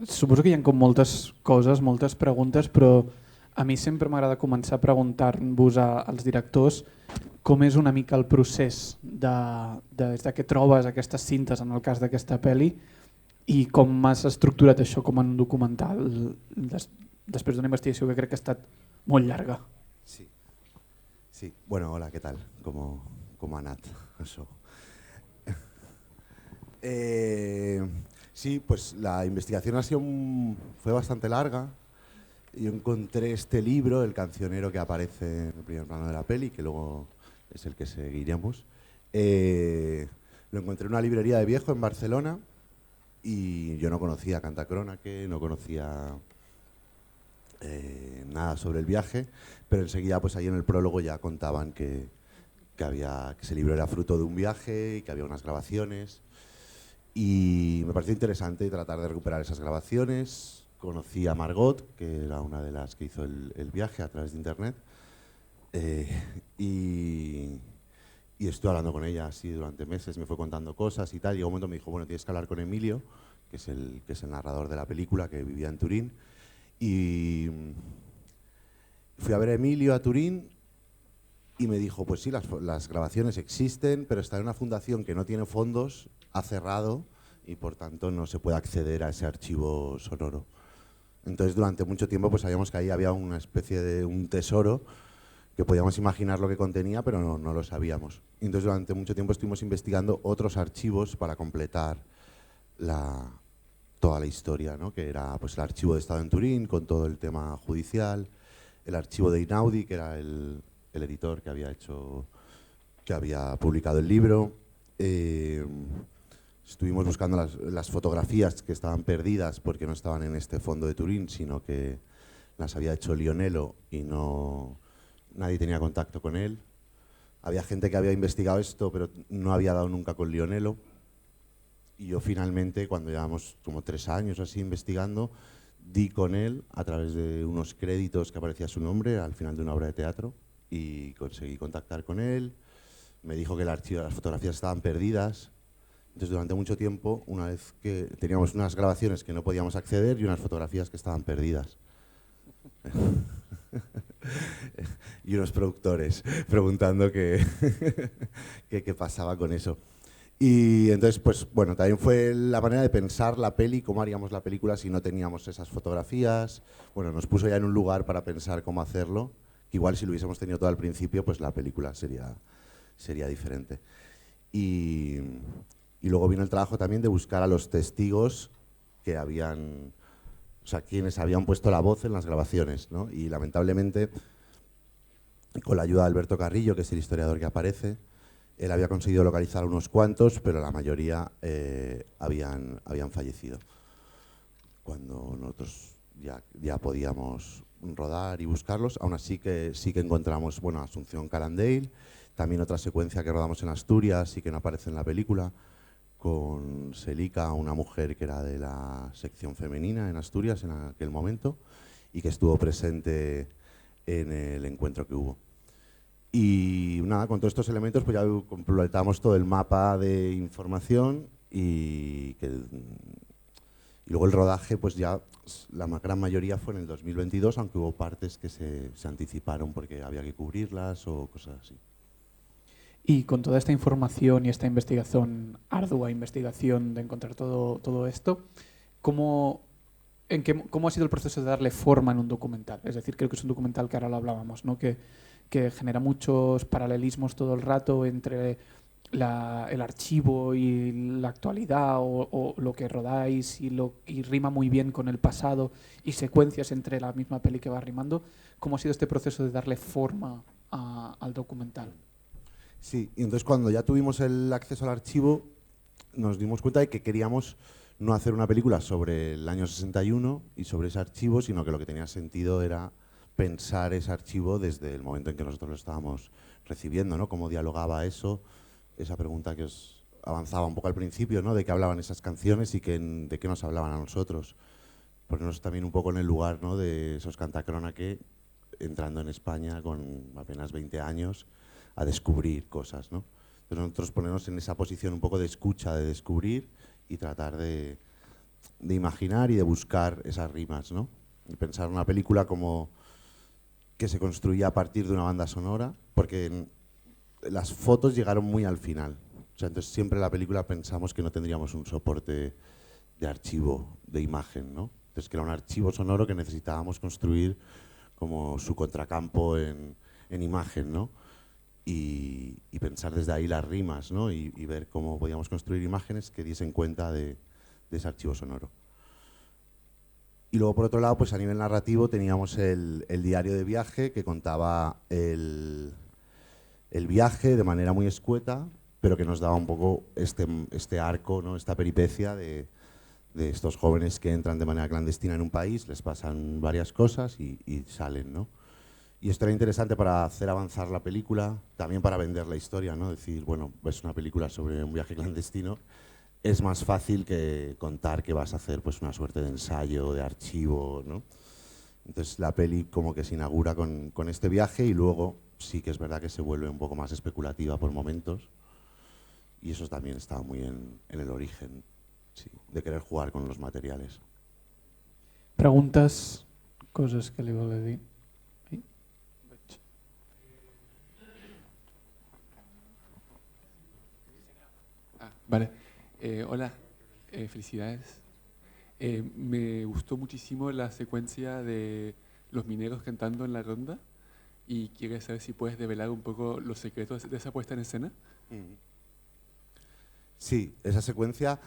Suposo que hi ha com moltes coses, moltes preguntes, però a mi sempre m'agrada començar preguntant-vos als directors com és una mica el procés des de que trobes aquestes cintes en el cas d'aquesta pel·li i com has estructurat això com en un documental després d'una investigació que crec que ha estat molt llarga. Sí, sí. Bueno, hola, ¿qué tal? ¿Cómo ha anat això? Sí, pues la investigación fue bastante larga. Yo encontré este libro, El cancionero, que aparece en el primer plano de la peli, que luego es el que seguiremos. Lo encontré en una librería de viejo en Barcelona y yo no conocía Cantacrónaque, no conocía nada sobre el viaje, pero enseguida pues ahí en el prólogo ya contaban que ese libro era fruto de un viaje y que había unas grabaciones. Y me pareció interesante tratar de recuperar esas grabaciones. Conocí a Margot, que era una de las que hizo el viaje a través de internet, y estuve hablando con ella así durante meses, me fue contando cosas y tal. Llegó un momento me dijo, bueno, tienes que hablar con Emilio, que es el narrador de la película, que vivía en Turín. Y fui a ver a Emilio a Turín y me dijo, pues sí, las grabaciones existen, pero está en una fundación que no tiene fondos, ha cerrado y por tanto no se puede acceder a ese archivo sonoro. Entonces durante mucho tiempo pues sabíamos que ahí había una especie de un tesoro que podíamos imaginar lo que contenía, pero no lo sabíamos. Y entonces durante mucho tiempo estuvimos investigando otros archivos para completar toda la historia, ¿no? Que era pues el archivo de Estado en Turín con todo el tema judicial, el archivo de Einaudi, que era el editor que había publicado el libro. Estuvimos buscando las fotografías que estaban perdidas porque no estaban en este fondo de Turín, sino que las había hecho Lionello y nadie tenía contacto con él. Había gente que había investigado esto, pero no había dado nunca con Lionello. Y yo finalmente, cuando llevamos como 3 años así investigando, di con él a través de unos créditos que aparecía su nombre al final de una obra de teatro y conseguí contactar con él. Me dijo que el archivo de las fotografías estaban perdidas. Entonces durante mucho tiempo, una vez que teníamos unas grabaciones que no podíamos acceder y unas fotografías que estaban perdidas. Y unos productores preguntando qué pasaba con eso. Y entonces, pues bueno, también fue la manera de pensar la peli, cómo haríamos la película si no teníamos esas fotografías. Bueno, nos puso ya en un lugar para pensar cómo hacerlo. Igual si lo hubiésemos tenido todo al principio, pues la película sería diferente. Y luego vino el trabajo también de buscar a los testigos que habían, o sea, quienes habían puesto la voz en las grabaciones, ¿no? Y lamentablemente, con la ayuda de Alberto Carrillo, que es el historiador que aparece, él había conseguido localizar a unos cuantos, pero la mayoría habían fallecido cuando nosotros ya podíamos rodar y buscarlos. Aún así que sí que encontramos, bueno, a Asunción Carandale, también otra secuencia que rodamos en Asturias y que no aparece en la película, con Selica, una mujer que era de la sección femenina en Asturias en aquel momento y que estuvo presente en el encuentro que hubo. Y nada, con todos estos elementos pues ya completamos todo el mapa de información y luego el rodaje pues ya la gran mayoría fue en el 2022, aunque hubo partes que se anticiparon porque había que cubrirlas o cosas así. Y con toda esta información y esta investigación, ardua investigación de encontrar todo esto, ¿cómo ha sido el proceso de darle forma en un documental? Es decir, creo que es un documental que ahora lo hablábamos, ¿no? que genera muchos paralelismos todo el rato entre el archivo y la actualidad o lo que rodáis y rima muy bien con el pasado y secuencias entre la misma peli que va rimando. ¿Cómo ha sido este proceso de darle forma al documental? Sí, y entonces cuando ya tuvimos el acceso al archivo nos dimos cuenta de que queríamos no hacer una película sobre el año 61 y sobre ese archivo, sino que lo que tenía sentido era pensar ese archivo desde el momento en que nosotros lo estábamos recibiendo, ¿no? Cómo dialogaba eso, esa pregunta que os avanzaba un poco al principio, ¿no? De qué hablaban esas canciones y de qué nos hablaban a nosotros. Ponernos también un poco en el lugar, ¿no? De esos Cantacrónaque entrando en España con apenas 20 años a descubrir cosas, ¿no? Entonces nosotros ponernos en esa posición un poco de escucha, de descubrir y tratar de imaginar y de buscar esas rimas, ¿no? Y pensar una película como que se construía a partir de una banda sonora, porque las fotos llegaron muy al final. O sea, entonces siempre en la película pensamos que no tendríamos un soporte de archivo, de imagen, ¿no? Entonces que era un archivo sonoro que necesitábamos construir como su contracampo en imagen, ¿no? Y pensar desde ahí las rimas, ¿no? Y ver cómo podíamos construir imágenes que diesen cuenta de ese archivo sonoro. Y luego, por otro lado, pues a nivel narrativo teníamos el diario de viaje que contaba el viaje de manera muy escueta, pero que nos daba un poco este arco, ¿no? Esta peripecia de estos jóvenes que entran de manera clandestina en un país, les pasan varias cosas y salen, ¿no? Y esto era interesante para hacer avanzar la película, también para vender la historia, ¿no? Decir, bueno, ves una película sobre un viaje clandestino, es más fácil que contar que vas a hacer pues una suerte de ensayo, de archivo, ¿no? Entonces la peli como que se inaugura con este viaje y luego sí que es verdad que se vuelve un poco más especulativa por momentos y eso también estaba muy en el origen, sí, de querer jugar con los materiales. Preguntes, coses que li voler dir? Vale. Hola, felicidades. Me gustó muchísimo la secuencia de los mineros cantando en la ronda y quiero saber si puedes develar un poco los secretos de esa puesta en escena. Sí, esa secuencia,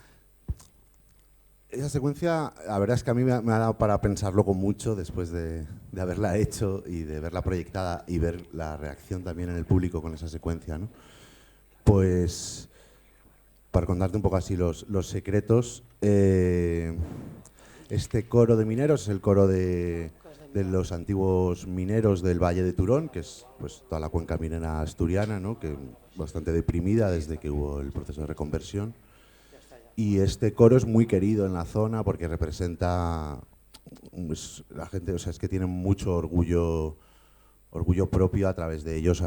la verdad es que a mí me ha dado para pensarlo con mucho después de haberla hecho y de verla proyectada y ver la reacción también en el público con esa secuencia, ¿no? Pues, para contarte un poco así los secretos, este coro de mineros es el coro de los antiguos mineros del Valle de Turón, que es pues toda la cuenca minera asturiana, ¿no? Que bastante deprimida desde que hubo el proceso de reconversión. Y este coro es muy querido en la zona porque representa pues, la gente, o sea, es que tienen mucho orgullo propio a través de ellos,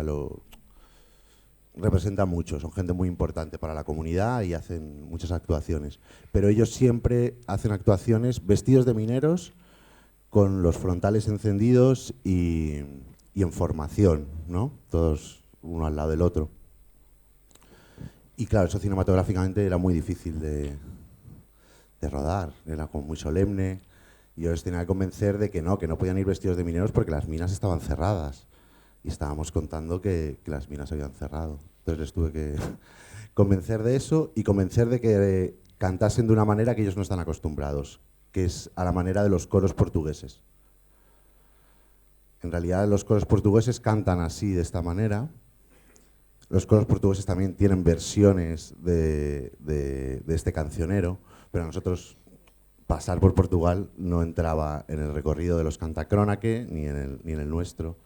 representan mucho, son gente muy importante para la comunidad y hacen muchas actuaciones. Pero ellos siempre hacen actuaciones vestidos de mineros, con los frontales encendidos y en formación, ¿no? Todos uno al lado del otro. Y claro, eso cinematográficamente era muy difícil de rodar, era como muy solemne. Y yo les tenía que convencer de que no podían ir vestidos de mineros porque las minas estaban cerradas. Y estábamos contando que las minas habían cerrado. Entonces les tuve que convencer de eso y convencer de que cantasen de una manera que ellos no están acostumbrados, que es a la manera de los coros portugueses. En realidad los coros portugueses cantan así, de esta manera. Los coros portugueses también tienen versiones de este cancionero, pero a nosotros pasar por Portugal no entraba en el recorrido de los cantacrónaque ni en el nuestro.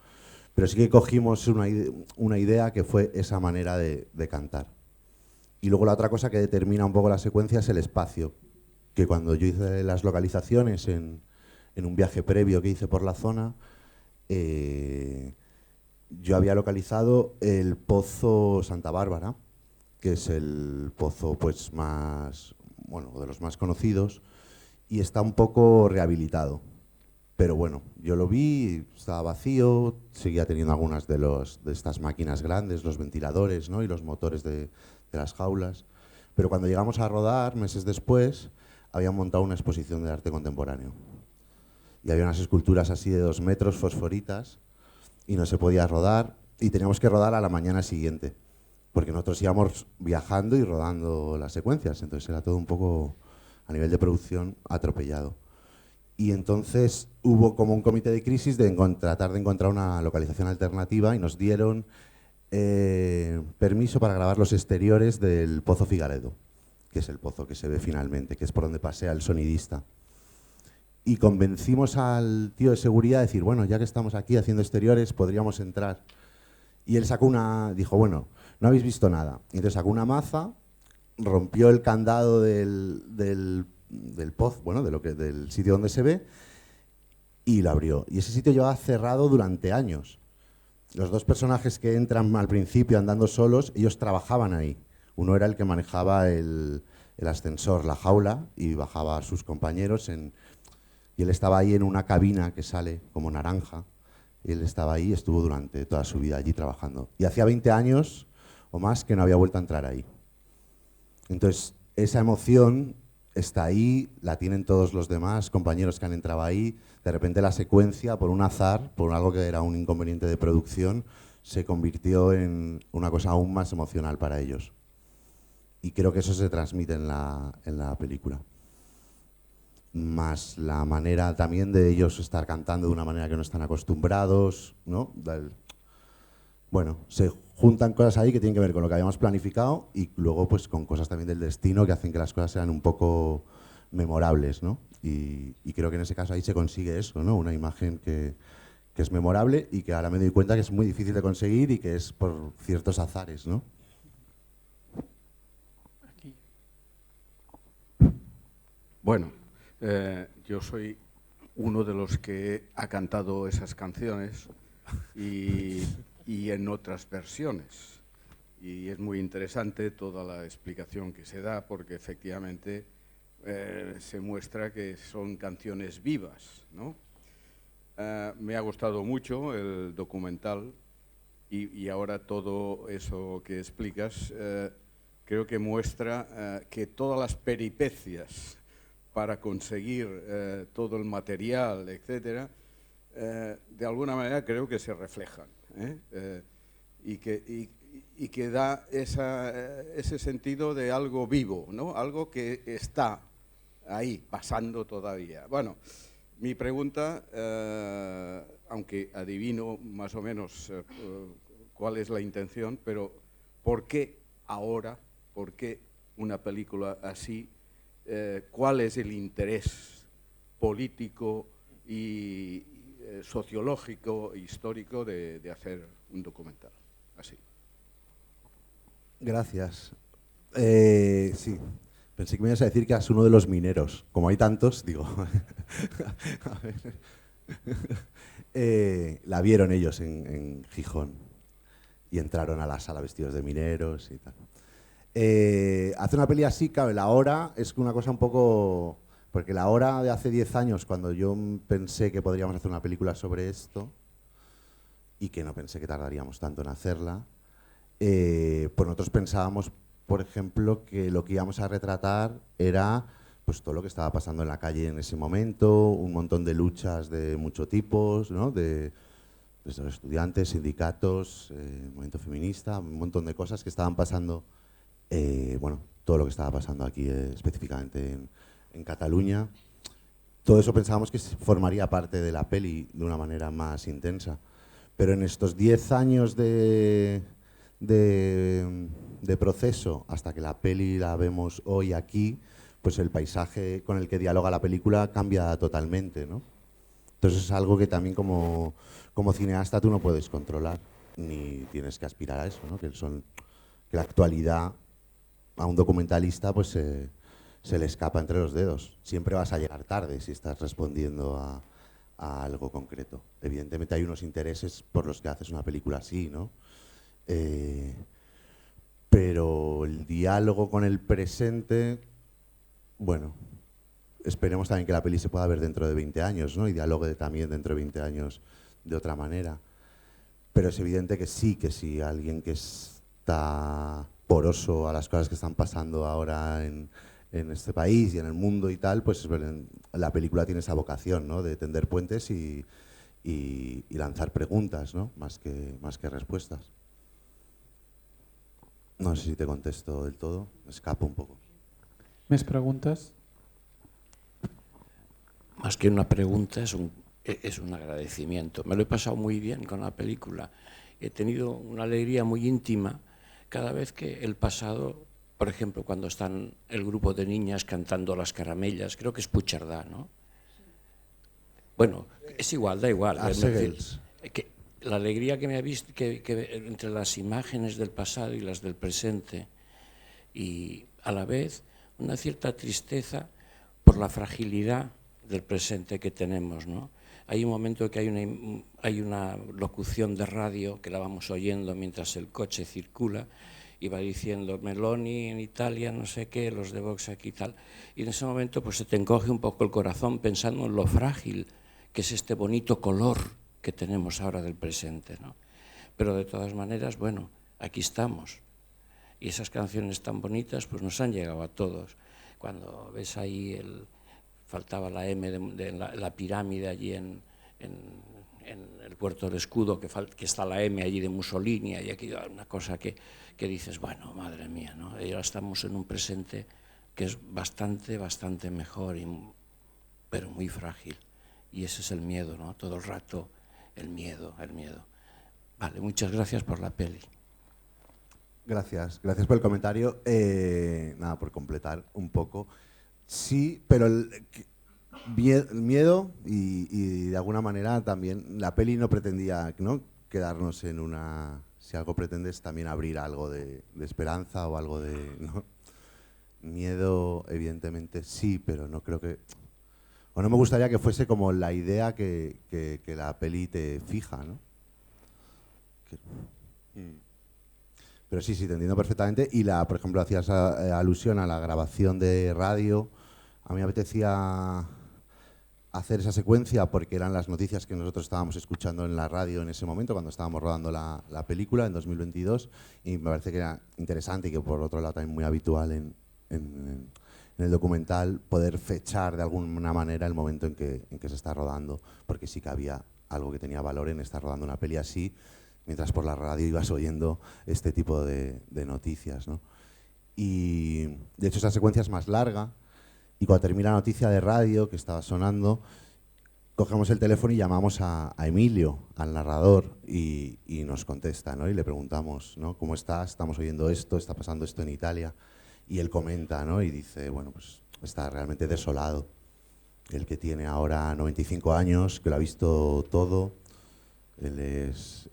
Pero sí que cogimos una idea que fue esa manera de cantar. Y luego la otra cosa que determina un poco la secuencia es el espacio, que cuando yo hice las localizaciones en un viaje previo que hice por la zona, yo había localizado el Pozo Santa Bárbara, que es el pozo pues más, bueno, de los más conocidos, y está un poco rehabilitado. Pero bueno, yo lo vi, estaba vacío, seguía teniendo algunas de estas máquinas grandes, los ventiladores, ¿no? Y los motores de las jaulas. Pero cuando llegamos a rodar, meses después, habían montado una exposición de arte contemporáneo. Y había unas esculturas así de 2 metros, fosforitas, y no se podía rodar, y teníamos que rodar a la mañana siguiente, porque nosotros íbamos viajando y rodando las secuencias, entonces era todo un poco, a nivel de producción, atropellado. Y entonces hubo como un comité de crisis de tratar de encontrar una localización alternativa y nos dieron permiso para grabar los exteriores del Pozo Figaredo, que es el pozo que se ve finalmente, que es por donde pasea el sonidista. Y convencimos al tío de seguridad de decir, bueno, ya que estamos aquí haciendo exteriores, podríamos entrar. Y él dijo, bueno, no habéis visto nada. Y entonces sacó una maza, rompió el candado del pozo, bueno, del sitio donde se ve, y lo abrió. Y ese sitio llevaba cerrado durante años. Los 2 personajes que entran al principio andando solos, ellos trabajaban ahí. Uno era el que manejaba el el ascensor, la jaula, y bajaba a sus compañeros y él estaba ahí en una cabina que sale como naranja, y él estaba ahí y estuvo durante toda su vida allí trabajando. Y hacía 20 años o más que no había vuelto a entrar ahí. Entonces, esa emoción está ahí, la tienen todos los demás compañeros que han entrado ahí. De repente la secuencia, por un azar, por algo que era un inconveniente de producción, se convirtió en una cosa aún más emocional para ellos. Y creo que eso se transmite en la película. Más la manera también de ellos estar cantando de una manera que no están acostumbrados, ¿no? Bueno, se juntan cosas ahí que tienen que ver con lo que habíamos planificado y luego pues con cosas también del destino que hacen que las cosas sean un poco memorables, ¿no? Y creo que en ese caso ahí se consigue eso, ¿no? Una imagen que es memorable y que ahora me doy cuenta que es muy difícil de conseguir y que es por ciertos azares, ¿no? Aquí. Bueno, yo soy uno de los que ha cantado esas canciones y en otras versiones. Y es muy interesante toda la explicación que se da porque efectivamente se muestra que son canciones vivas, ¿no? Me ha gustado mucho el documental y ahora todo eso que explicas creo que muestra que todas las peripecias para conseguir todo el material, etcétera, de alguna manera creo que se reflejan, y que da ese sentido de algo vivo, ¿no? Algo que está ahí, pasando todavía. Bueno, mi pregunta, aunque adivino más o menos cuál es la intención, pero ¿por qué ahora? ¿Por qué una película así? ¿Cuál es el interés político y sociológico, histórico de hacer un documental así? Gracias. Sí, pensé que me ibas a decir que eras uno de los mineros. Como hay tantos, digo... A ver. La vieron ellos en Gijón y entraron a la sala vestidos de mineros y tal. Hacer una peli así, claro, la hora es una cosa un poco... Porque la hora de hace 10 años, cuando yo pensé que podríamos hacer una película sobre esto, y que no pensé que tardaríamos tanto en hacerla, pues nosotros pensábamos, por ejemplo, que lo que íbamos a retratar era pues todo lo que estaba pasando en la calle en ese momento, un montón de luchas de muchos tipos, ¿no? Desde los estudiantes, sindicatos, movimiento feminista, un montón de cosas que estaban pasando, bueno, todo lo que estaba pasando aquí específicamente en Cataluña. Todo eso pensábamos que formaría parte de la peli de una manera más intensa. Pero en estos 10 años de proceso, hasta que la peli la vemos hoy aquí, pues el paisaje con el que dialoga la película cambia totalmente, ¿no? Entonces es algo que también como cineasta tú no puedes controlar, ni tienes que aspirar a eso, ¿no? Que la actualidad a un documentalista pues se le escapa entre los dedos. Siempre vas a llegar tarde si estás respondiendo a algo concreto. Evidentemente hay unos intereses por los que haces una película así, ¿no? Pero el diálogo con el presente, bueno, esperemos también que la peli se pueda ver dentro de 20 años, ¿no? Y dialogue también dentro de 20 años de otra manera. Pero es evidente que sí, alguien que está poroso a las cosas que están pasando ahora en este país y en el mundo y tal, pues la película tiene esa vocación, ¿no? De tender puentes y lanzar preguntas, ¿no? Más que respuestas. No sé si te contesto del todo, me escapo un poco. ¿Més preguntes? Más que una pregunta, es un agradecimiento. Me lo he pasado muy bien con la película. He tenido una alegría muy íntima cada vez que el pasado, por ejemplo, cuando están el grupo de niñas cantando Las Caramellas, creo que es Puigcerdá, ¿no? Bueno, es igual, da igual. La alegría que me ha visto que entre las imágenes del pasado y las del presente, y a la vez una cierta tristeza por la fragilidad del presente que tenemos, ¿no? Hay un momento que hay una locución de radio que la vamos oyendo mientras el coche circula iba diciendo Meloni en Italia, no sé qué, los de Vox aquí y tal. Y en ese momento pues se te encoge un poco el corazón pensando en lo frágil que es este bonito color que tenemos ahora del presente, ¿no? Pero de todas maneras, bueno, aquí estamos. Y esas canciones tan bonitas pues nos han llegado a todos. Cuando ves ahí, faltaba la M de la pirámide allí en el Puerto del Escudo, que está la M allí de Mussolini, y aquí una cosa que dices, bueno, madre mía, ¿no? Y ahora estamos en un presente que es bastante, bastante mejor, pero muy frágil. Y ese es el miedo, ¿no? Todo el rato el miedo, el miedo. Vale, muchas gracias por la peli. Gracias por el comentario. Nada, por completar un poco. Sí, pero el miedo y de alguna manera también la peli no pretendía, ¿no?, quedarnos en una... Si algo pretendes también abrir algo de esperanza o algo de... ¿no? Miedo, evidentemente, sí, pero no creo que... O no me gustaría que fuese como la idea que la peli te fija, ¿no? Pero sí, te entiendo perfectamente. Y, por ejemplo, hacías alusión a la grabación de radio. A mí me apetecía hacer esa secuencia porque eran las noticias que nosotros estábamos escuchando en la radio en ese momento, cuando estábamos rodando la película en 2022. Y me parece que era interesante y que, por otro lado, también muy habitual en el documental, poder fechar de alguna manera el momento en que se está rodando, porque sí que había algo que tenía valor en estar rodando una peli así, mientras por la radio ibas oyendo este tipo de noticias, ¿no? Y de hecho esa secuencia es más larga, y cuando termina la noticia de radio que estaba sonando, cogemos el teléfono y llamamos a Emilio, al narrador, y nos contesta, ¿no? Y le preguntamos, ¿no?, ¿cómo estás? Estamos oyendo esto, está pasando esto en Italia. Y él comenta, ¿no?, y dice, bueno, pues está realmente desolado. Él, que tiene ahora 95 años, que lo ha visto todo. Él es...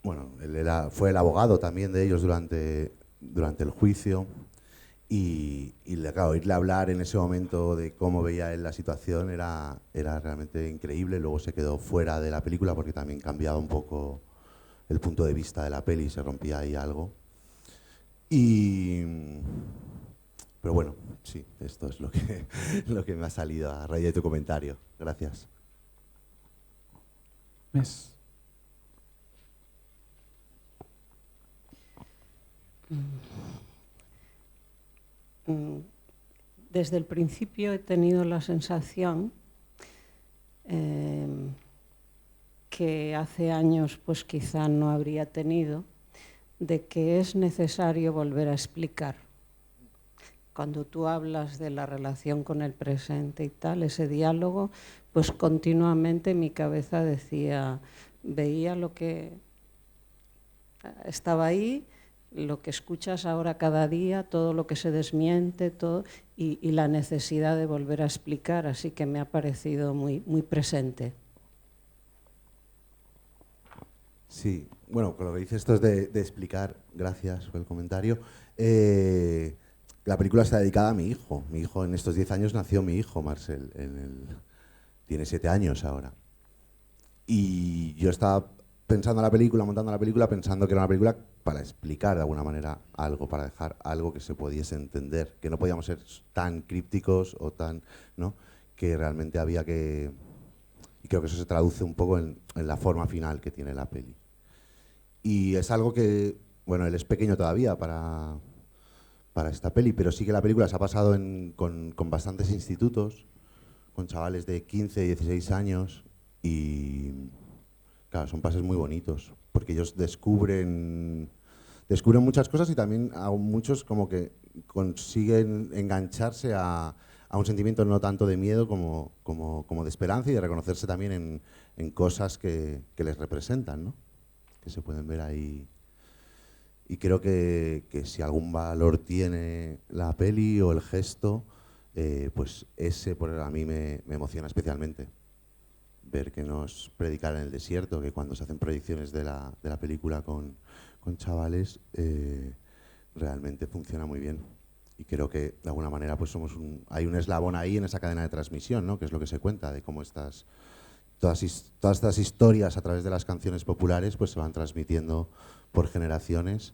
bueno, él fue el abogado también de ellos durante el juicio. Y claro, oírle hablar en ese momento de cómo veía él la situación era realmente increíble. Luego se quedó fuera de la película porque también cambiaba un poco el punto de vista de la peli, se rompía ahí algo. Pero bueno, sí, esto es lo que me ha salido a raíz de tu comentario. Gracias. Mes. Desde el principio he tenido la sensación que hace años pues quizá no habría tenido, de que es necesario volver a explicar. Cuando tú hablas de la relación con el presente y tal, ese diálogo, pues continuamente mi cabeza decía, veía lo que estaba ahí, lo que escuchas ahora cada día, todo lo que se desmiente, todo, y la necesidad de volver a explicar, así que me ha parecido muy, muy presente. Sí, bueno, con lo que dices esto es de explicar, gracias por el comentario. La película está dedicada a mi hijo. Mi hijo, en estos 10 años nació mi hijo, Marcel. Tiene 7 años ahora. Y yo estaba pensando en la película, montando la película, pensando que era una película para explicar de alguna manera algo, para dejar algo que se pudiese entender, que no podíamos ser tan crípticos o tan, ¿no?, que realmente había que... Y creo que eso se traduce un poco en la forma final que tiene la peli. Y es algo que, bueno, él es pequeño todavía para esta peli, pero sí que la película se ha pasado con bastantes institutos, con chavales de 15, 16 años, y claro, son pases muy bonitos, porque ellos descubren muchas cosas y también a muchos como que consiguen engancharse a un sentimiento no tanto de miedo como de esperanza, y de reconocerse también en cosas que les representan, ¿no?, que se pueden ver ahí. Y creo que si algún valor tiene la peli o el gesto, pues ese a mí me emociona especialmente. Ver que nos predicar en el desierto, que cuando se hacen proyecciones de la película con chavales, realmente funciona muy bien. Y creo que de alguna manera pues hay un eslabón ahí en esa cadena de transmisión, ¿no?, que es lo que se cuenta, de cómo estas todas estas historias a través de las canciones populares pues se van transmitiendo por generaciones,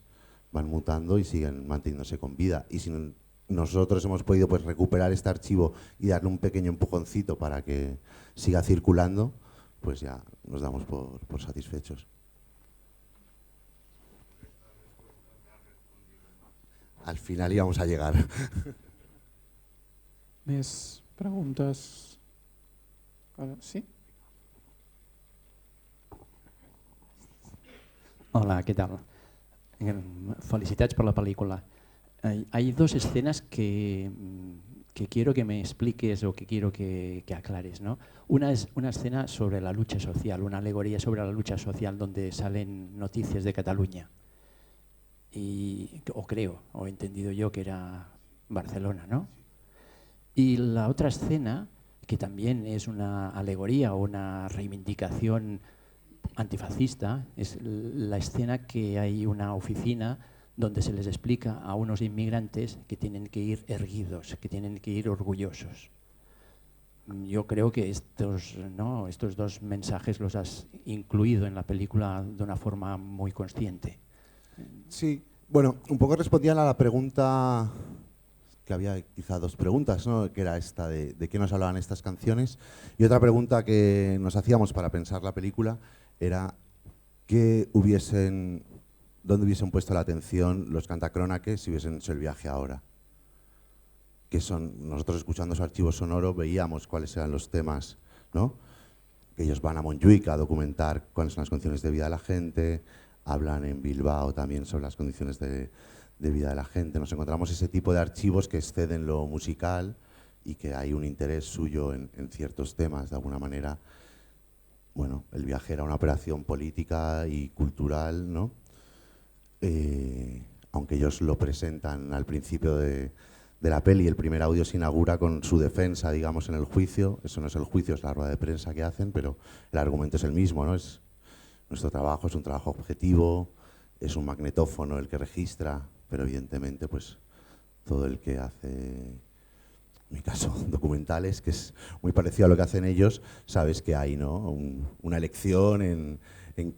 van mutando y siguen manteniéndose con vida. Y si nosotros hemos podido pues recuperar este archivo y darle un pequeño empujoncito para que siga circulando, pues ya nos damos por satisfechos. Al final íbamos a llegar. Més preguntes? Sí? Hola, ¿qué tal? Felicitats por la película. Hay dos escenas que quiero que me expliques o que quiero que aclares, ¿no? Una es una escena sobre la lucha social, una alegoría sobre la lucha social donde salen noticias de Cataluña. O he entendido yo que era Barcelona, ¿no? Y la otra escena, que también es una alegoría o una reivindicación antifascista, es la escena que hay una oficina donde se les explica a unos inmigrantes que tienen que ir erguidos, que tienen que ir orgullosos. Yo creo que estos dos mensajes los has incluido en la película de una forma muy consciente. Sí, bueno, un poco respondían a la pregunta, que había quizá dos preguntas, ¿no? Que era esta de qué nos hablaban estas canciones, y otra pregunta que nos hacíamos para pensar la película era dónde hubiesen puesto la atención los cantacrónaques si hubiesen hecho el viaje ahora. Nosotros escuchando su archivo sonoro veíamos cuáles eran los temas, ¿no? Que ellos van a Montjuic a documentar cuáles son las condiciones de vida de la gente, hablan en Bilbao también sobre las condiciones de vida de la gente. Nos encontramos ese tipo de archivos que exceden lo musical y que hay un interés suyo en ciertos temas, de alguna manera. Bueno, el viaje era una operación política y cultural, ¿no? Aunque ellos lo presentan al principio de la peli, el primer audio se inaugura con su defensa, digamos, en el juicio. Eso no es el juicio, es la rueda de prensa que hacen, pero el argumento es el mismo, ¿no? Nuestro trabajo es un trabajo objetivo, es un magnetófono el que registra, pero evidentemente pues todo el que hace, en mi caso, documentales, que es muy parecido a lo que hacen ellos, sabes que hay, ¿no? Una elección en el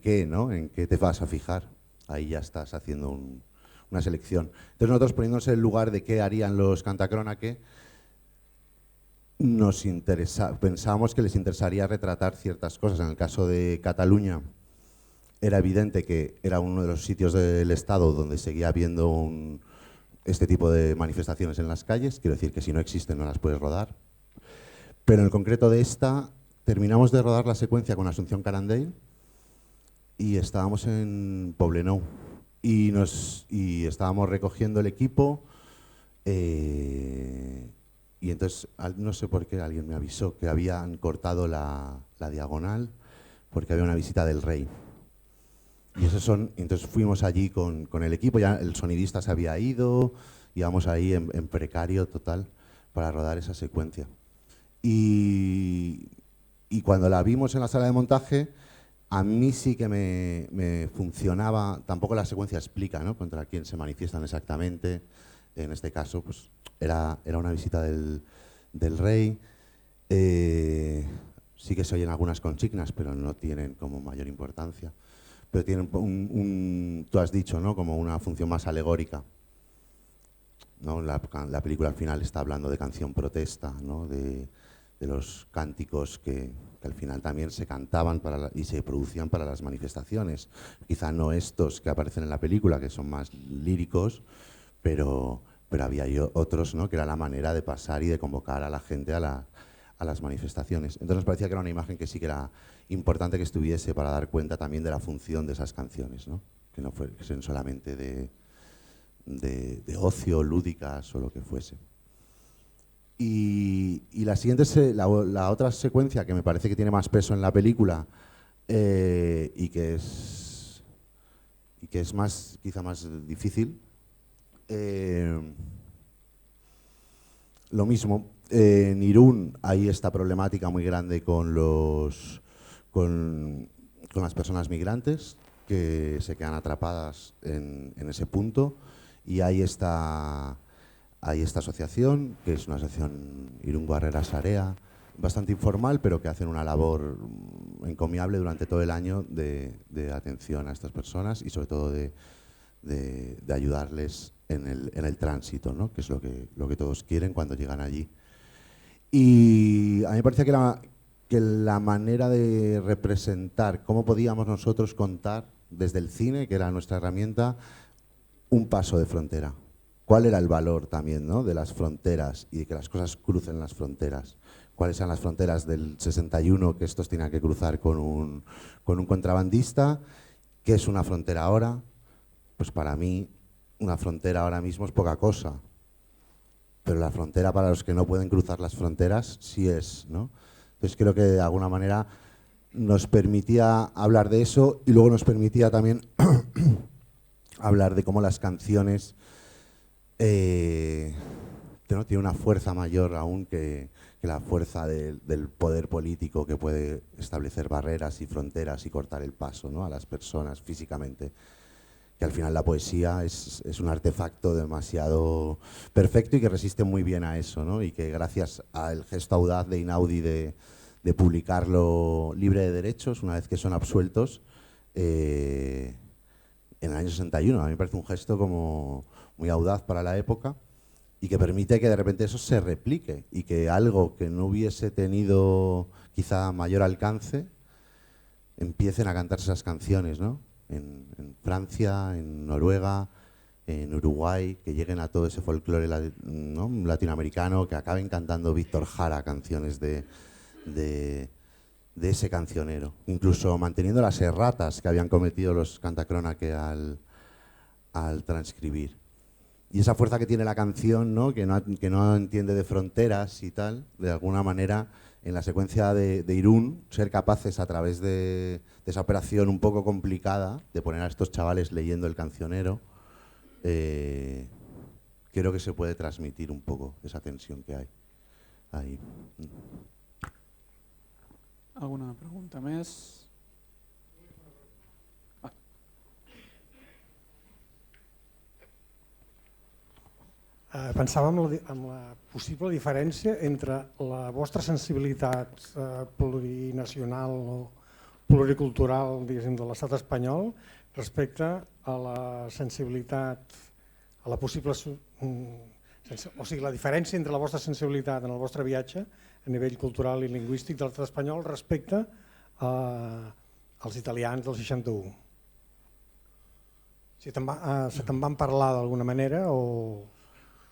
qué, ¿no? En qué te vas a fijar. Ahí ya estás haciendo una selección. Entonces nosotros, poniéndonos en el lugar de qué harían los cantacrónaque, pensábamos que les interesaría retratar ciertas cosas. En el caso de Cataluña era evidente que era uno de los sitios del Estado donde seguía habiendo este tipo de manifestaciones en las calles. Quiero decir que si no existen no las puedes rodar. Pero en el concreto de esta, terminamos de rodar la secuencia con Asunción Carandell y estábamos en Poblenou y estábamos recogiendo el equipo y entonces no sé por qué alguien me avisó que habían cortado la diagonal porque había una visita del rey. Y entonces fuimos allí con el equipo, ya el sonidista se había ido, íbamos ahí en precario total para rodar esa secuencia. Y cuando la vimos en la sala de montaje, a mí sí que me funcionaba, tampoco la secuencia explica, ¿no?, contra quién se manifiestan exactamente. En este caso pues era una visita del rey. Sí que se oyen algunas consignas, pero no tienen como mayor importancia. Pero tienen tú has dicho, ¿no?, como una función más alegórica, ¿no? La película al final está hablando de canción protesta, ¿no?, de los cánticos que al final también se cantaban y se producían para las manifestaciones. Quizá no estos que aparecen en la película, que son más líricos, pero había otros, ¿no?, que era la manera de pasar y de convocar a la gente a las manifestaciones. Entonces nos parecía que era una imagen que sí que era importante que estuviese para dar cuenta también de la función de esas canciones, ¿no?, que no fuesen solamente de ocio, lúdicas o lo que fuese. Y la siguiente, la otra secuencia que me parece que tiene más peso en la película y que es quizá más difícil, lo mismo, en Irún hay esta problemática muy grande con las personas migrantes que se quedan atrapadas en ese punto, y hay esta asociación, que es una asociación Irún Barrera Sarea, bastante informal, pero que hacen una labor encomiable durante todo el año de atención a estas personas y sobre todo de ayudarles en el tránsito, ¿no? Que es lo que todos quieren cuando llegan allí. Y a mí me parecía que la manera de representar cómo podíamos nosotros contar desde el cine, que era nuestra herramienta, un paso de frontera. ¿Cuál era el valor también, ¿no?, de las fronteras y de que las cosas crucen las fronteras? ¿Cuáles eran las fronteras del 61 que estos tenían que cruzar con un contrabandista? ¿Qué es una frontera ahora? Pues para mí una frontera ahora mismo es poca cosa, pero la frontera para los que no pueden cruzar las fronteras sí es, ¿no? Entonces creo que de alguna manera nos permitía hablar de eso y luego nos permitía también hablar de cómo las canciones tienen una fuerza mayor aún que la fuerza del poder político que puede establecer barreras y fronteras y cortar el paso, ¿no?, a las personas físicamente. Que al final la poesía es un artefacto demasiado perfecto y que resiste muy bien a eso, ¿no? Y que gracias al gesto audaz de Einaudi de publicarlo libre de derechos, una vez que son absueltos, en el año 61, a mí me parece un gesto como muy audaz para la época y que permite que de repente eso se replique y que algo que no hubiese tenido quizá mayor alcance empiecen a cantarse esas canciones, ¿no? En Francia, en Noruega, en Uruguay, que lleguen a todo ese folclore, ¿no?, latinoamericano, que acaben cantando Víctor Jara canciones de ese cancionero, incluso manteniendo las erratas que habían cometido los cantacronaque al transcribir. Y esa fuerza que tiene la canción, ¿no?, que no entiende de fronteras y tal, de alguna manera, en la secuencia de Irún, ser capaces a través de esa operación un poco complicada de poner a estos chavales leyendo el cancionero, creo que se puede transmitir un poco esa tensión que hay ahí. Alguna pregunta més? Pensava en la possible diferència entre la vostra sensibilitat plurinacional o pluricultural, diguéssim, de l'estat espanyol respecte a la sensibilitat, a la possible... O sigui, la diferència entre la vostra sensibilitat en el vostre viatge a nivell cultural i lingüístic de l'estat espanyol respecte als italians del 61. Se te'n van parlar d'alguna manera o...?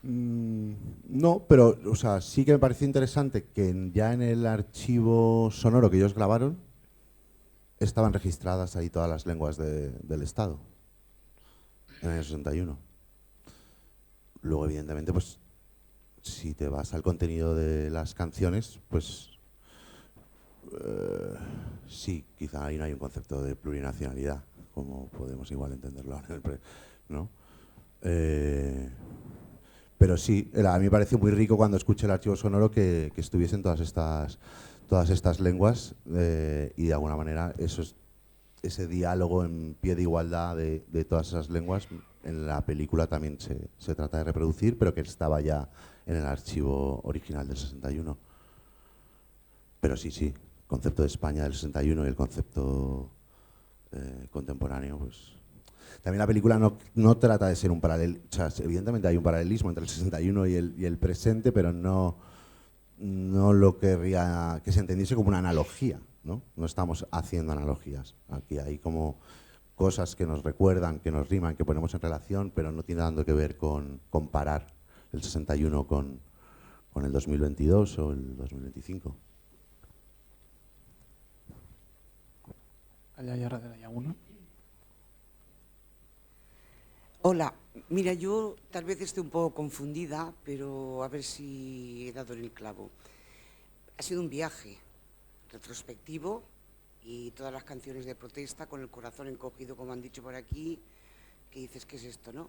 No, pero o sea, sí que me pareció interesante que ya en el archivo sonoro que ellos grabaron estaban registradas ahí todas las lenguas del Estado en el 61. Luego, evidentemente, pues si te vas al contenido de las canciones, pues sí, quizá ahí no hay un concepto de plurinacionalidad, como podemos igual entenderlo, ¿no? Pero sí, a mí me pareció muy rico cuando escuché el archivo sonoro que estuviesen todas estas lenguas y de alguna manera ese diálogo en pie de igualdad de todas esas lenguas en la película también se trata de reproducir, pero que estaba ya en el archivo original del 61. Pero sí, concepto de España del 61 y el concepto contemporáneo, pues... También la película no trata de ser un paralelo, o sea, evidentemente hay un paralelismo entre el 61 y el presente, pero no lo querría que se entendiese como una analogía, ¿no? No estamos haciendo analogías. Aquí hay como cosas que nos recuerdan, que nos riman, que ponemos en relación, pero no tiene nada que ver con comparar el 61 con el 2022 o el 2025. Allá darrere hi ha una. Hola, mira, yo tal vez esté un poco confundida, pero a ver si he dado en el clavo. Ha sido un viaje retrospectivo y todas las canciones de protesta con el corazón encogido, como han dicho por aquí, que dices, ¿qué es esto, no?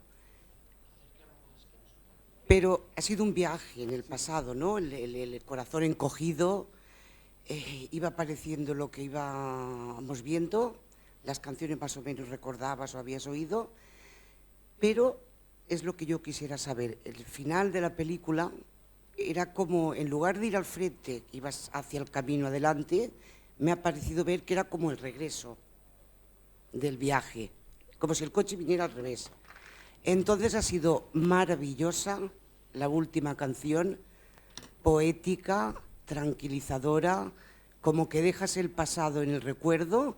Pero ha sido un viaje en el pasado, ¿no? El corazón encogido, iba apareciendo lo que íbamos viendo, las canciones más o menos recordabas o habías oído. Pero es lo que yo quisiera saber. El final de la película, era como, en lugar de ir al frente, que ibas hacia el camino adelante, me ha parecido ver que era como el regreso del viaje, como si el coche viniera al revés. Entonces ha sido maravillosa la última canción, poética, tranquilizadora, como que dejas el pasado en el recuerdo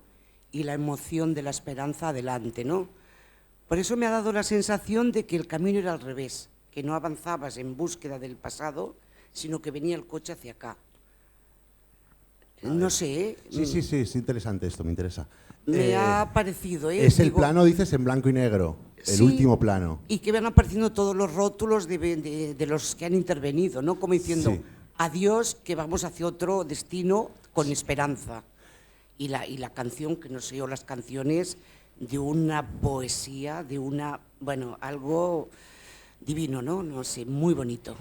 y la emoción de la esperanza adelante, ¿no? Por eso me ha dado la sensación de que el camino era al revés, que no avanzabas en búsqueda del pasado, sino que venía el coche hacia acá. No sé, ¿eh? Sí, es interesante esto, me interesa. Me ha parecido, ¿eh? Es el plano, dices, en blanco y negro, el sí, último plano. Y que van apareciendo todos los rótulos de los que han intervenido, ¿no? Como diciendo, Sí. adiós, que vamos hacia otro destino con esperanza. Y la canción, que no sé, o las canciones de una poesía, de una, bueno, algo divino, ¿no? No sé, muy bonito.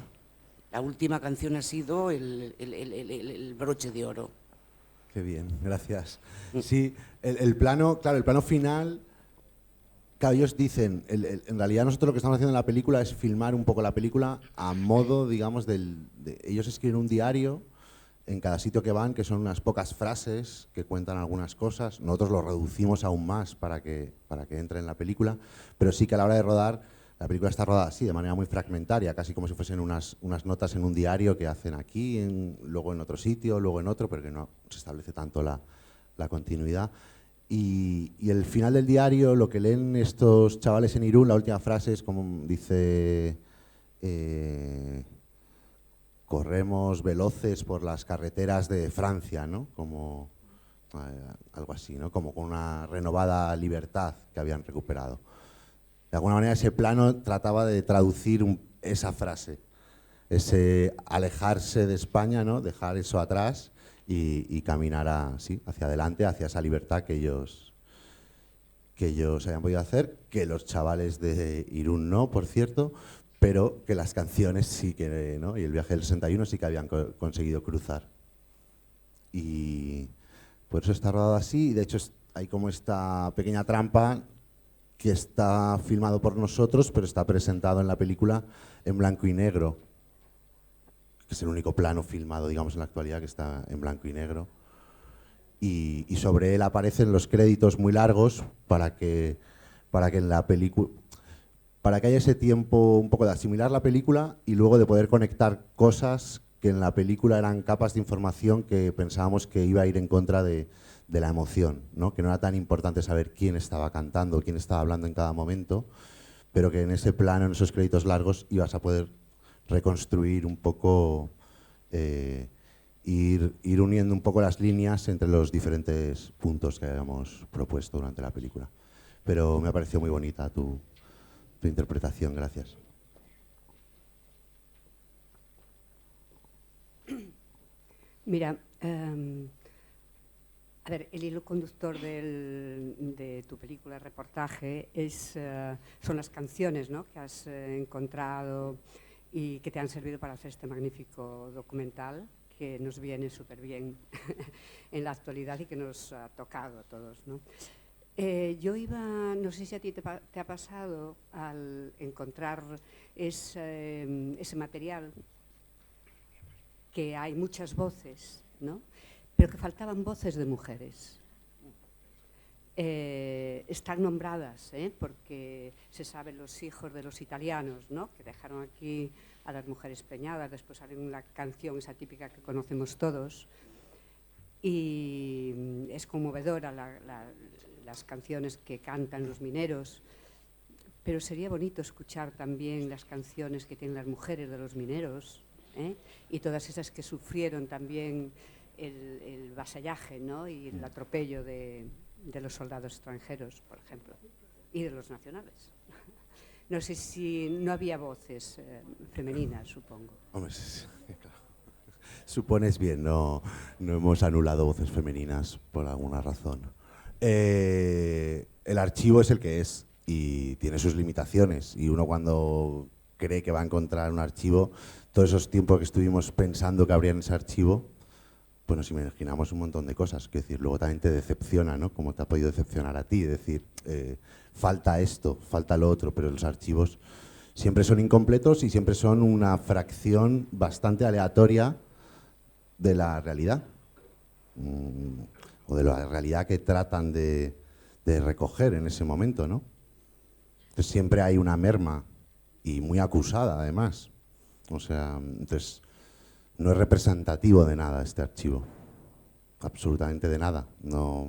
La última canción ha sido el broche de oro. Qué bien, gracias. Sí, el plano, claro, el plano final, claro, ellos dicen, en realidad nosotros lo que estamos haciendo en la película es filmar un poco la película a modo, digamos, ellos escriben un diario en cada sitio que van, que son unas pocas frases que cuentan algunas cosas. Nosotros lo reducimos aún más para que entre en la película, pero sí que a la hora de rodar, la película está rodada así, de manera muy fragmentaria, casi como si fuesen unas notas en un diario que hacen aquí, luego en otro sitio, luego en otro, pero que no se establece tanto la continuidad. Y el final del diario, lo que leen estos chavales en Irún, la última frase es como dice... corremos veloces por las carreteras de Francia, ¿no? Como algo así, ¿no? Como con una renovada libertad que habían recuperado. De alguna manera ese plano trataba de traducir esa frase, ese alejarse de España, ¿no? Dejar eso atrás y caminar hacia adelante, hacia esa libertad que ellos habían podido hacer, que los chavales de Irún no, por cierto, pero que las canciones sí que, ¿no? Y el viaje del 61 sí que habían conseguido cruzar. Y por eso está rodado así, y de hecho hay como esta pequeña trampa que está filmado por nosotros, pero está presentado en la película en blanco y negro, que es el único plano filmado, digamos, en la actualidad que está en blanco y negro. Y sobre él aparecen los créditos muy largos para que en la película... para que haya ese tiempo un poco de asimilar la película y luego de poder conectar cosas que en la película eran capas de información que pensábamos que iba a ir en contra de la emoción, ¿no? Que no era tan importante saber quién estaba cantando, quién estaba hablando en cada momento, pero que en ese plano, en esos créditos largos, ibas a poder reconstruir un poco, ir uniendo un poco las líneas entre los diferentes puntos que habíamos propuesto durante la película. Pero me ha parecido muy bonita tu interpretación, gracias. Mira, a ver, el hilo conductor de tu película, reportaje, son las canciones, ¿no?, que has encontrado y que te han servido para hacer este magnífico documental que nos viene súper bien en la actualidad y que nos ha tocado a todos, ¿no? Yo no sé si a ti te ha pasado al encontrar ese material, que hay muchas voces, ¿no?, pero que faltaban voces de mujeres. Están nombradas, porque se sabe los hijos de los italianos, ¿no?, que dejaron aquí a las mujeres preñadas, después sale una canción, esa típica que conocemos todos, y es conmovedora las canciones que cantan los mineros, pero sería bonito escuchar también las canciones que tienen las mujeres de los mineros, y todas esas que sufrieron también el vasallaje, ¿no?, y el atropello de los soldados extranjeros, por ejemplo, y de los nacionales. No sé si no había voces femeninas, supongo. Hombre, sí, claro. Supones bien, no hemos anulado voces femeninas por alguna razón. El archivo es el que es y tiene sus limitaciones, y uno cuando cree que va a encontrar un archivo, todos esos tiempos que estuvimos pensando que habría en ese archivo, pues nos imaginamos un montón de cosas. Es decir, luego también te decepciona, ¿no? Como te ha podido decepcionar a ti, decir, falta esto, falta lo otro, pero los archivos siempre son incompletos y siempre son una fracción bastante aleatoria de la realidad, o de la realidad que tratan de recoger en ese momento, ¿no? Entonces siempre hay una merma, y muy acusada además. O sea, entonces no es representativo de nada este archivo, absolutamente de nada. No,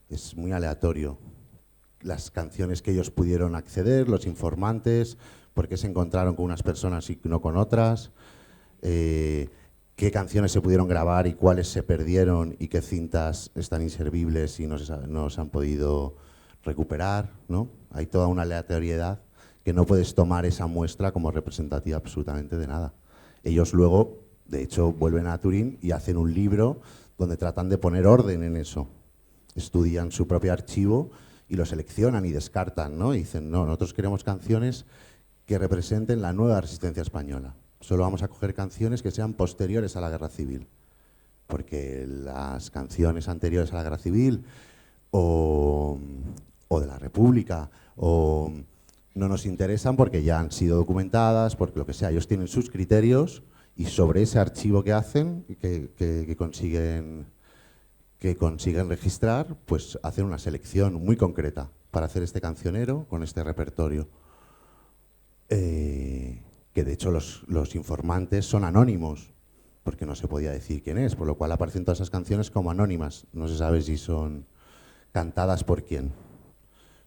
es muy aleatorio. Las canciones que ellos pudieron acceder, los informantes, por qué se encontraron con unas personas y no con otras, qué canciones se pudieron grabar y cuáles se perdieron y qué cintas están inservibles y no se han podido recuperar, ¿no? Hay toda una aleatoriedad que no puedes tomar esa muestra como representativa absolutamente de nada. Ellos luego, de hecho, vuelven a Turín y hacen un libro donde tratan de poner orden en eso. Estudian su propio archivo y lo seleccionan y descartan, ¿no? Y dicen, no, nosotros queremos canciones que representen la nueva resistencia española. Solo vamos a coger canciones que sean posteriores a la Guerra Civil, porque las canciones anteriores a la Guerra Civil o de la República no nos interesan porque ya han sido documentadas, porque lo que sea. Ellos tienen sus criterios y sobre ese archivo que hacen, que consiguen registrar, pues hacen una selección muy concreta para hacer este cancionero con este repertorio. Que de hecho los informantes son anónimos, porque no se podía decir quién es, por lo cual aparecen todas esas canciones como anónimas. No se sabe si son cantadas por quién.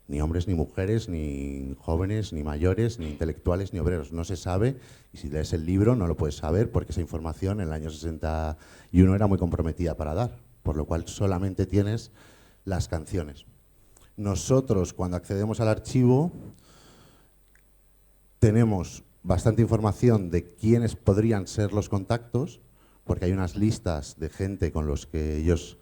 Ni hombres, ni mujeres, ni jóvenes, ni mayores, ni intelectuales, ni obreros. No se sabe, y si lees el libro no lo puedes saber, porque esa información en el año 61 era muy comprometida para dar, por lo cual solamente tienes las canciones. Nosotros, cuando accedemos al archivo, tenemos bastante información de quiénes podrían ser los contactos, porque hay unas listas de gente con los que ellos,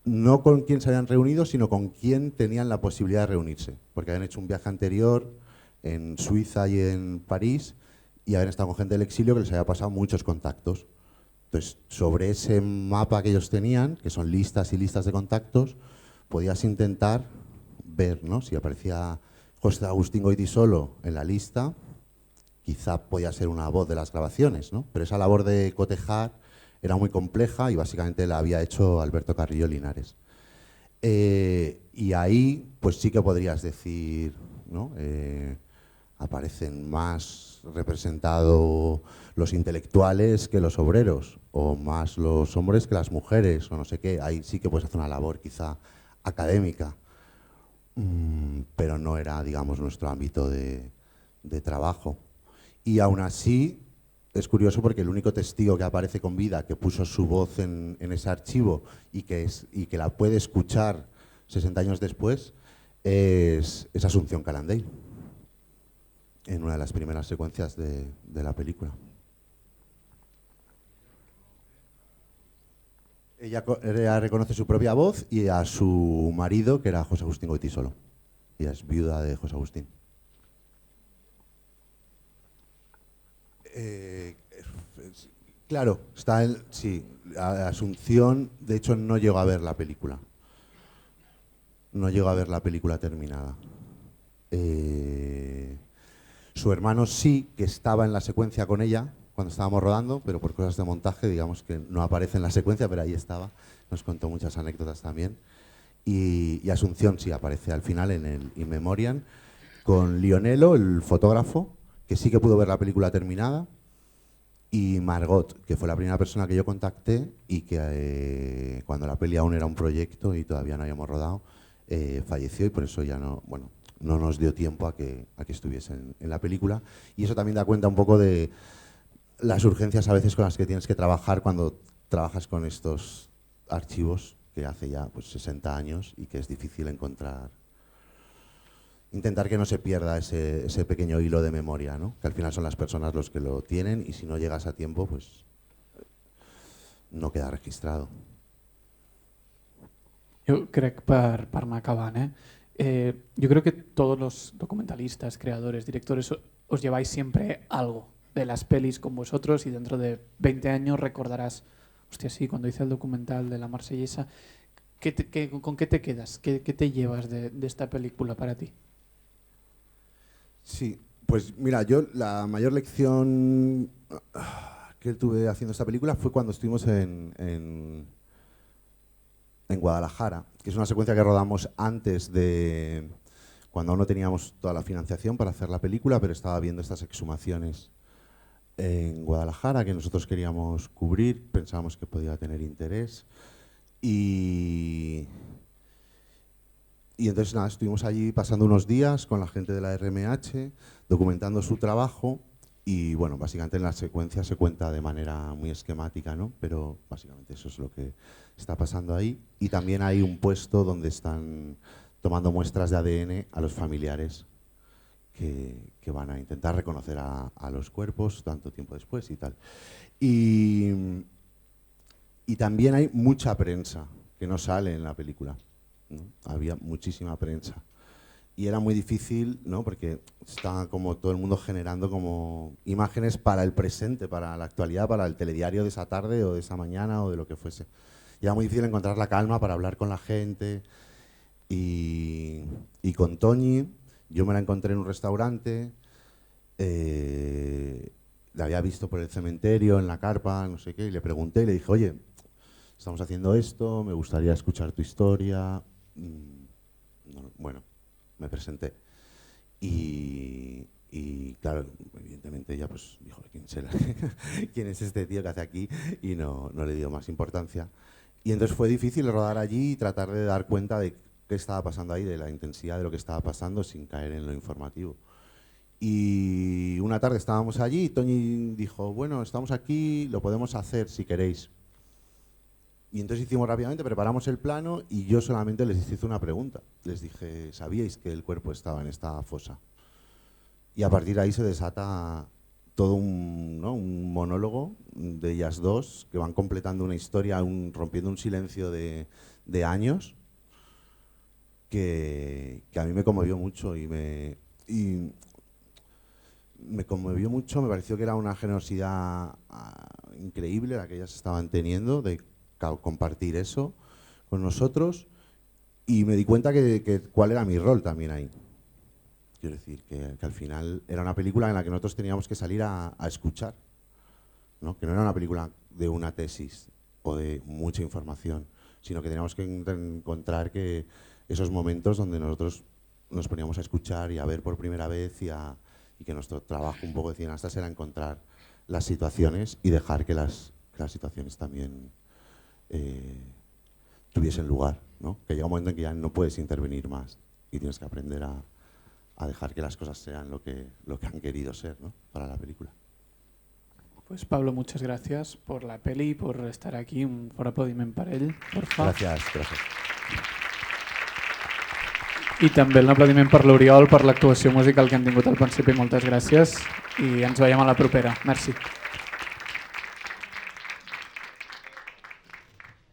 no con quién se habían reunido, sino con quién tenían la posibilidad de reunirse, porque habían hecho un viaje anterior en Suiza y en París y habían estado con gente del exilio que les había pasado muchos contactos. Entonces, sobre ese mapa que ellos tenían, que son listas y listas de contactos, podías intentar ver, ¿no? Si aparecía José Agustín Goytisolo en la lista, quizá podía ser una voz de las grabaciones, ¿no? Pero esa labor de cotejar era muy compleja y básicamente la había hecho Alberto Carrillo Linares. Y ahí, pues sí que podrías decir, ¿no? Aparecen más representados los intelectuales que los obreros, o más los hombres que las mujeres, o no sé qué. Ahí sí que puedes hacer una labor quizá académica, pero no era, digamos, nuestro ámbito de trabajo. Y aún así, es curioso porque el único testigo que aparece con vida, que puso su voz en ese archivo y que la puede escuchar 60 años después, es Asunción Calandey, en una de las primeras secuencias de la película. Ella reconoce su propia voz y a su marido, que era José Agustín Goytisolo. Ella es viuda de José Agustín. Claro, está sí, Asunción, de hecho no llegó a ver la película. No llegó a ver la película terminada. Su hermano sí, que estaba en la secuencia con ella cuando estábamos rodando, pero por cosas de montaje, digamos que no aparece en la secuencia, pero ahí estaba. Nos contó muchas anécdotas también. Y Asunción sí aparece al final en el In Memoriam, con Lionello, el fotógrafo, que sí que pudo ver la película terminada, y Margot, que fue la primera persona que yo contacté y que cuando la peli aún era un proyecto y todavía no habíamos rodado, falleció, y por eso ya no nos dio tiempo a que estuviese en la película. Y eso también da cuenta un poco de las urgencias a veces con las que tienes que trabajar cuando trabajas con estos archivos que hace ya pues 60 años y que es difícil intentar que no se pierda ese pequeño hilo de memoria, ¿no? Que al final son las personas los que lo tienen, y si no llegas a tiempo, pues no queda registrado. Jo crec, per anar acabant, yo creo que todos los documentalistas, creadores, directores, os lleváis siempre algo de las pelis con vosotros, y dentro de 20 años recordarás, hostia, sí, cuando hice el documental de la Marsellesa, ¿con qué te quedas? ¿Qué te llevas de esta película para ti? Sí, pues mira, yo la mayor lección que tuve haciendo esta película fue cuando estuvimos en Guadalajara, que es una secuencia que rodamos antes de cuando aún no teníamos toda la financiación para hacer la película, pero estaba viendo estas exhumaciones en Guadalajara que nosotros queríamos cubrir, pensábamos que podía tener interés y entonces nada, estuvimos allí pasando unos días con la gente de la RMH, documentando su trabajo y bueno, básicamente en la secuencia se cuenta de manera muy esquemática, ¿no? Pero básicamente eso es lo que está pasando ahí. Y también hay un puesto donde están tomando muestras de ADN a los familiares que van a intentar reconocer a los cuerpos tanto tiempo después y tal. Y también hay mucha prensa que no sale en la película, ¿no? Había muchísima prensa y era muy difícil, ¿no? Porque está como todo el mundo generando como imágenes para el presente, para la actualidad, para el telediario de esa tarde o de esa mañana o de lo que fuese. Y era muy difícil encontrar la calma para hablar con la gente y con Toñi yo me la encontré en un restaurante, la había visto por el cementerio, en la carpa, no sé qué, y le pregunté y le dije, oye, estamos haciendo esto, me gustaría escuchar tu historia. Bueno, me presenté. Y claro, evidentemente ella pues dijo, ¿quién es este tío que hace aquí? Y no le dio más importancia. Y entonces fue difícil rodar allí y tratar de dar cuenta de qué estaba pasando ahí, de la intensidad de lo que estaba pasando sin caer en lo informativo. Y una tarde estábamos allí y Toñi dijo, bueno, estamos aquí, lo podemos hacer si queréis. Y entonces hicimos rápidamente, preparamos el plano y yo solamente les hice una pregunta. Les dije, ¿sabíais que el cuerpo estaba en esta fosa? Y a partir de ahí se desata todo un monólogo de ellas dos que van completando una historia, rompiendo un silencio de años que a mí me conmovió mucho y me conmovió mucho, me pareció que era una generosidad increíble la que ellas estaban teniendo de compartir eso con nosotros y me di cuenta que cuál era mi rol también ahí. Quiero decir que al final era una película en la que nosotros teníamos que salir a escuchar, ¿no? Que no era una película de una tesis o de mucha información, sino que teníamos que encontrar que esos momentos donde nosotros nos poníamos a escuchar y a ver por primera vez y que nuestro trabajo un poco de cineastas era encontrar las situaciones y dejar que las situaciones también tuviesen lugar, ¿no? Que llega un momento en que ya no puedes intervenir más y tienes que aprender a dejar que las cosas sean lo que han querido ser, ¿no? Para la película. Pues Pablo, muchas gracias por la peli, por estar aquí. Un fort aplaudiment per ell, por favor. Gràcies. I també un aplaudiment per l'Oriol, per l'actuació musical que hem tingut al principi. Moltes gràcies i ens veiem a la propera. Merci.